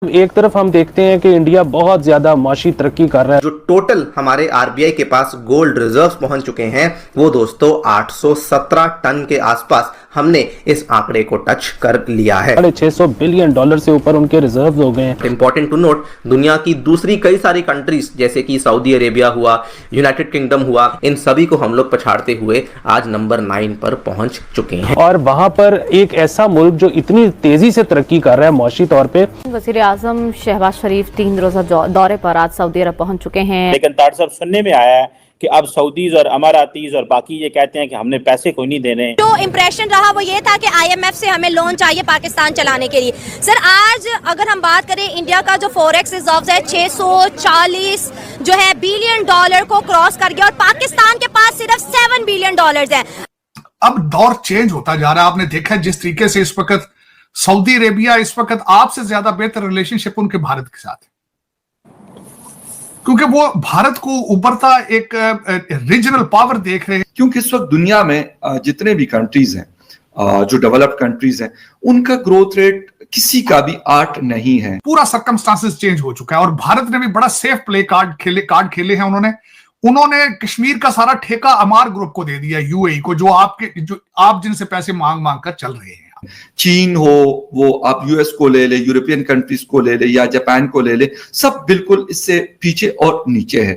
एक तरफ हम देखते हैं कि इंडिया बहुत ज्यादा माशी तरक्की कर रहा है। जो टोटल हमारे आरबीआई के पास गोल्ड रिजर्व्स पहुंच चुके हैं वो दोस्तों 817 टन के आसपास हमने इस आंकड़े को टच कर लिया है। $650 बिलियन से ऊपर उनके रिजर्व हो गए हैं। इंपॉर्टेंट टू नोट, दुनिया की दूसरी कई सारी कंट्रीज जैसे कि सऊदी अरेबिया हुआ, यूनाइटेड किंगडम हुआ, इन सभी को हम लोग पछाड़ते हुए आज नंबर 9 पर पहुंच चुके हैं। और वहां पर एक ऐसा मुल्क जो इतनी तेजी से तरक्की कर रहा है मौशी तौर पे। वजीर आजम शहबाज शरीफ 3 रोजा दौरे पर आज सऊदी अरब पहुंच चुके हैं। लेकिन तार साहब सुनने में आया है कि अब सऊदीज और अमारातीज और बाकी ये कहते हैं कि हमने पैसे कोई नहीं देने। जो इम्प्रेशन रहा वो ये था कि आईएमएफ से हमें लोन चाहिए पाकिस्तान चलाने के लिए। सर आज अगर हम बात करें इंडिया का जो फॉरेक्स रिजर्व्स है 640 जो है बिलियन डॉलर को क्रॉस कर गया और पाकिस्तान के पास सिर्फ 7 बिलियन डॉलर्स है। अब दौर चेंज होता जा रहा है। आपने देखा जिस तरीके से इस वक्त सऊदी अरेबिया इस वक्त आपसे ज्यादा बेहतर रिलेशनशिप उनके भारत के साथ है, क्योंकि वो भारत को उभरता एक रीजनल पावर देख रहे हैं। क्योंकि इस वक्त दुनिया में जितने भी कंट्रीज हैं, जो डेवलप्ड कंट्रीज हैं, उनका ग्रोथ रेट किसी का भी 8 नहीं है। पूरा सर्कमस्टांसेस चेंज हो चुका है और भारत ने भी बड़ा सेफ प्ले कार्ड खेले हैं। उन्होंने कश्मीर का सारा ठेका अमार ग्रुप को दे दिया, यूएई को, जो आप जिनसे पैसे मांग मांग कर चल रहे हैं। चीन हो, वो आप यूएस को ले ले, यूरोपियन कंट्रीज को ले ले या जापान को ले ले, सब बिल्कुल इससे पीछे और नीचे है।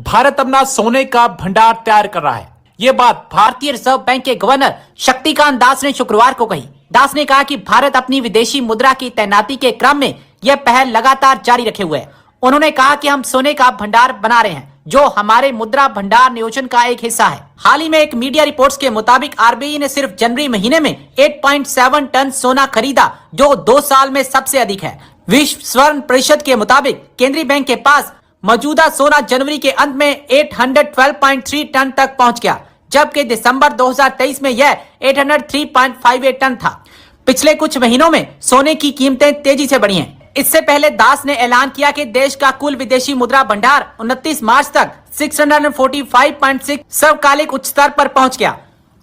भारत अपना सोने का भंडार तैयार कर रहा है। ये बात भारतीय रिजर्व बैंक के गवर्नर शक्तिकांत दास ने शुक्रवार को कही। दास ने कहा कि भारत अपनी विदेशी मुद्रा की तैनाती के क्रम में यह पहल लगातार जारी रखे हुए है। उन्होंने कहा कि हम सोने का भंडार बना रहे हैं जो हमारे मुद्रा भंडार नियोजन का एक हिस्सा है। हाल ही में एक मीडिया रिपोर्ट्स के मुताबिक आरबीआई ने सिर्फ जनवरी महीने में 8.7 टन सोना खरीदा, जो 2 साल में सबसे अधिक है। विश्व स्वर्ण परिषद के मुताबिक केंद्रीय बैंक के पास मौजूदा सोना जनवरी के अंत में 812.3 टन तक पहुंच गया, जबकि दिसंबर 2023 में यह 803.58 टन था। पिछले कुछ महीनों में सोने की कीमतें तेजी से बढ़ी हैं। इससे पहले दास ने ऐलान किया कि देश का कुल विदेशी मुद्रा भंडार 29 मार्च तक 645.6 सर्वकालिक उच्च स्तर पर पहुंच गया।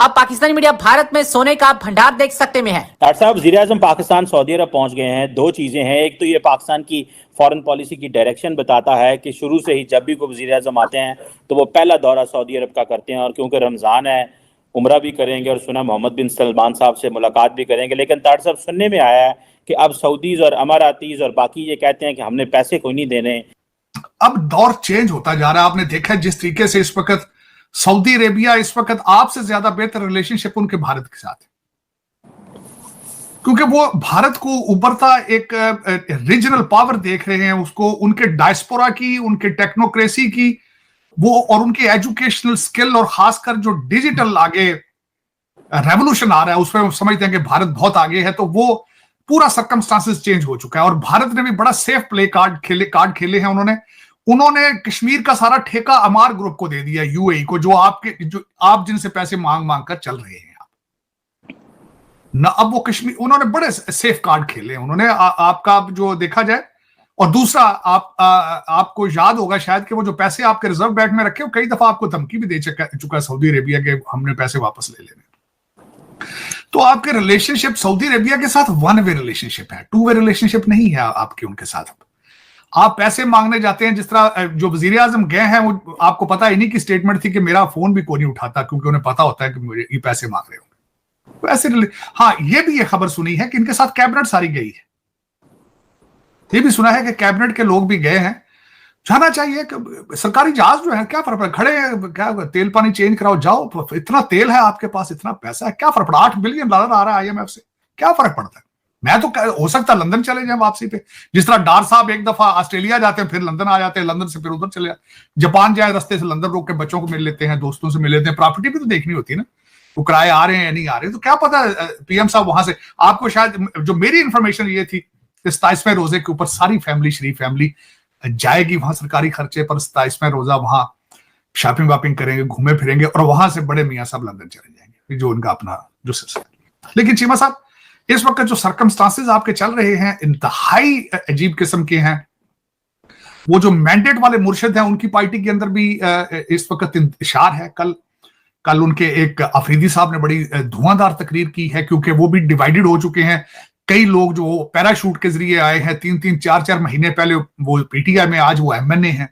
अब पाकिस्तानी मीडिया भारत में सोने का भंडार देख सकते में है। डॉक्टर साहब, वज़ीर आज़म पाकिस्तान सऊदी अरब पहुंच गए हैं। 2 चीजें हैं, एक तो ये पाकिस्तान की फॉरेन पॉलिसी की डायरेक्शन बताता है कि शुरू से ही जब भी कोई वज़ीर आज़म आते हैं तो वो पहला दौरा सऊदी अरब का करते हैं, और क्योंकि रमजान है उम्रा भी करेंगे और सुना मोहम्मद बिन सलमान साहब से मुलाकात भी करेंगे। लेकिन डॉक्टर साहब सुनने में आया है कि अब सऊदीज और अमारातीज और बाकी ये कहते हैं कि हमने पैसे कोई नहीं देने। अब दौर चेंज होता जा रहा है। आपने देखा जिस तरीके से इस वक्त सऊदी अरेबिया इस वक्त आपसे ज्यादा बेहतर रिलेशनशिप उनके भारत के साथ है, क्योंकि वो भारत को उभरता एक रीजनल पावर देख रहे हैं। उसको उनके डायस्पोरा की, उनके टेक्नोक्रेसी की, वो और उनकी एजुकेशनल स्किल और खासकर जो डिजिटल आगे रेवोल्यूशन आ रहा है उसमें समझते हैं कि भारत बहुत आगे है। तो वो पूरा सर्कमस्टांसेस चेंज हो चुका है और भारत ने भी बड़ा सेफ प्ले कार्ड खेले हैं। उन्होंने कश्मीर का सारा ठेका अमार ग्रुप को दे दिया, यूएई को, जो आप जिनसे पैसे मांग मांग कर चल रहे हैं ना। अब वो कश्मीर, उन्होंने बड़े सेफ कार्ड खेले हैं। आपका जो देखा जाए, और दूसरा आपको याद होगा शायद कि वो जो पैसे आपके रिजर्व बैंक में रखे, कई दफा आपको धमकी भी दे चुका है सऊदी अरेबिया के, हमने पैसे वापस ले लेने। तो आपके रिलेशनशिप सऊदी अरेबिया के साथ 1 वे रिलेशनशिप है, 2 वे रिलेशनशिप नहीं है आपके उनके साथ। आप पैसे मांगने जाते हैं, जिस तरह जो वजीर आजम गए हैं, वो आपको पता ही नहीं कि स्टेटमेंट थी कि मेरा फोन भी कोई नहीं उठाता, क्योंकि उन्हें पता होता है कि मुझे ये पैसे मांग रहे होंगे। वैसे हाँ, ये भी ये खबर सुनी है कि इनके साथ कैबिनेट सारी गई है। ये भी सुना है कि कैबिनेट के लोग भी गए हैं। जाना चाहिए कि सरकारी जहाज जो है, क्या फर्क पड़ा, खड़े हैं, क्या तेल पानी चेंज कराओ, जाओ, इतना तेल है आपके पास, इतना पैसा है, क्या फर्क पड़ा। $8 बिलियन आ रहा है आईएमएफ से, क्या फर्क पड़ता है। मैं तो हो सकता है लंदन चले जाए वापसी पे, जिस तरह डार साहब एक दफा ऑस्ट्रेलिया जाते हैं, फिर लंदन आ जाते हैं, लंदन से फिर उधर चले जाते, जापान जाए रस्ते से लंदन रोक के बच्चों को मिल लेते हैं, दोस्तों से मिल लेते हैं। प्रॉपर्टी भी तो देखनी होती है ना, वो किराए आ रहे हैं या नहीं आ रहे, तो क्या पता पीएम साहब वहां से आपको शायद, जो मेरी इंफॉर्मेशन ये थी, 27वें रोजे के ऊपर सारी फैमिली, शरीफ फैमिली जाएगी वहां सरकारी खर्चे पर। 27वें रोजा वहां शॉपिंग वापिंग करेंगे, घूमे फिरेंगे, और वहां से बड़े मियाँ साहब लंदन चले जाएंगे, जो उनका अपना जो सिलसिला। लेकिन चीमा साहब, इस वक्त जो सर्कमस्टांसेस आपके चल रहे हैं इंतहाई अजीब किस्म के हैं। वो जो मैंडेट वाले मुर्शिद हैं, उनकी पार्टी के अंदर भी इस वक्त इंतशार है। कल उनके एक अफरीदी साहब ने बड़ी धुआंधार तकरीर की है, क्योंकि वो भी डिवाइडेड हो चुके हैं। कई लोग जो पैराशूट के जरिए आए हैं 3-3, 4-4 महीने पहले वो पीटीआई में, आज वो एमएनए हैं।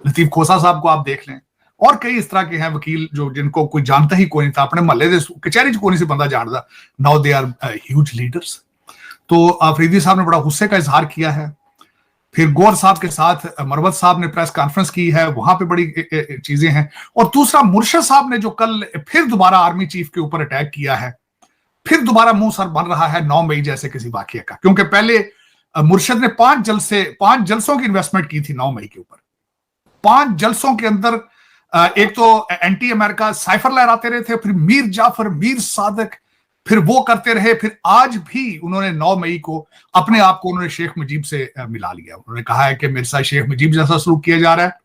लतीफ खोसा साहब को आप देख लें, और कई इस तरह के हैं वकील जो जिनको कोई जानता ही कोई नहीं था, अपने महल्ले से कचहरी कोई नहीं से बंदा जानता। Now they are huge leaders. तो अफरीदी साहब ने बड़ा गुस्से का इजहार किया है। फिर गौर साहब के साथ मरवत साहब ने प्रेस कॉन्फ्रेंस की है, वहां पे बड़ी चीजें हैं। और दूसरा मुर्शद साहब ने जो कल फिर दोबारा आर्मी चीफ के ऊपर अटैक किया है, फिर दोबारा मुंह सर बन रहा है 9 मई जैसे किसी वाकये का, क्योंकि पहले मुर्शद ने 5 जलसों की इन्वेस्टमेंट की थी 9 मई के ऊपर। 5 जलसों के अंदर एक तो एंटी अमेरिका साइफर लहराते रहे थे, फिर मीर जाफर, मीर सादक, फिर वो करते रहे। फिर आज भी उन्होंने 9 मई को अपने आप को उन्होंने शेख मुजीब से मिला लिया। उन्होंने कहा है कि मेरे साथ शेख मुजीब जैसा सलूक किया जा रहा है।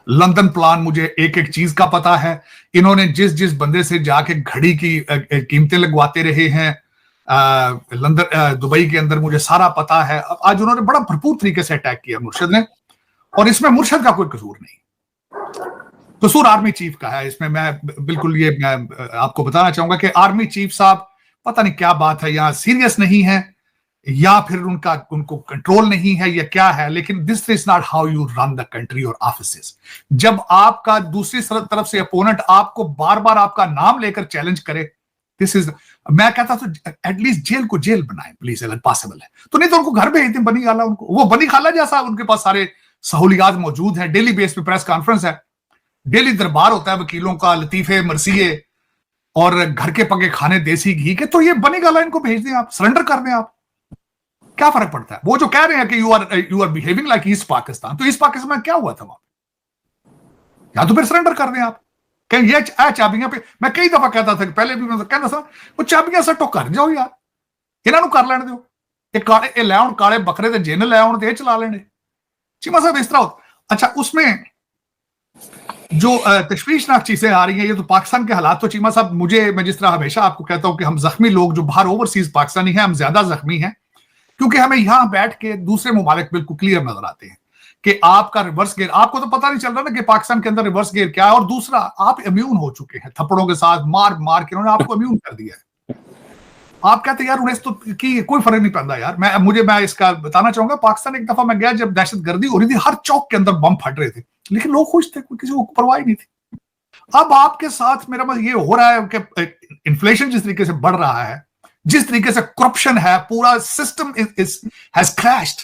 लंदन प्लान, मुझे एक एक चीज का पता है। इन्होंने जिस जिस बंदे से जाके घड़ी की कीमतें लगवाते रहे हैं लंदन दुबई के अंदर, मुझे सारा पता है। आज उन्होंने बड़ा भरपूर तरीके से अटैक किया मुर्शद ने, और इसमें मुर्शद का कोई कसूर नहीं, कसूर आर्मी चीफ का है। इसमें मैं बिल्कुल ये मैं आपको बताना चाहूंगा कि आर्मी चीफ साहब पता नहीं क्या बात है, या सीरियस नहीं है या फिर उनको कंट्रोल नहीं है या क्या है, लेकिन this is not how you run the country और ऑफिसेस। जब आपका दूसरी तरफ से अपोनेंट आपको बार बार आपका नाम लेकर चैलेंज करे, दिस इज, मैं कहता तो एटलीस्ट जेल को जेल बनाए प्लीज, अगर पॉसिबल है तो। नहीं तो उनको घर भेज दें बनी खाला, उनको वो बनी खाला जैसा उनके पास सारे सहूलियात मौजूद हैं। डेली बेस पे प्रेस कॉन्फ्रेंस है, डेली दरबार होता है वकीलों का, लतीफे मरसिए और घर के पके खाने देसी घी के। तो ये बनी गाला इनको भेज दें, आप सरेंडर कर दें, आप क्या फर्क पड़ता है। वो जो कह रहे हैं कि you are behaving like East Pakistan, तो ईस्ट पाकिस्तान में क्या हुआ था वहां, या तो फिर सरेंडर कर दें आप। कहीं ये चाबियां पे, मैं कई दफा कहता था, पहले भी मैं कहता था वो चाबियां सट्टो कर जाओ यार, इन्हों कर लेने दो, ये लै आउण काले बकरे ते जिन लै आउण ते चला लेने। चीमा साहब इस तरह होता। अच्छा, उसमें जो तशवीशनाक चीजें आ रही हैं, ये तो पाकिस्तान के हालात तो चीमा साहब, मैं जिस तरह हमेशा आपको कहता हूं कि हम जख्मी लोग जो बाहर ओवरसीज पाकिस्तानी हैं, हम ज्यादा जख्मी हैं, क्योंकि हमें यहां बैठ के दूसरे मुमालिक बिल्कुल क्लियर नजर आते हैं कि आपका रिवर्स गेयर, आपको तो पता नहीं चल रहा ना कि पाकिस्तान के अंदर रिवर्स गेयर क्या है। और दूसरा, आप इम्यून हो चुके हैं थप्पड़ों के साथ, मार मार के उन्होंने आपको इम्यून कर दिया है। आप कहते हैं यार उन्हें तो की कोई फर्क नहीं पड़ता यार। मैं इसका बताना चाहूंगा, पाकिस्तान एक दफा मैं गया जब दहशतगर्दी हो रही थी, हर चौक के अंदर बम फट रहे थे, लेकिन लोग खुश थे, किसी को परवाह नहीं थी। अब आपके साथ मेरा मतलब ये हो रहा है कि इन्फ्लेशन जिस तरीके से बढ़ रहा है, जिस तरीके से करप्शन है, पूरा सिस्टम हैज क्रैश्ड,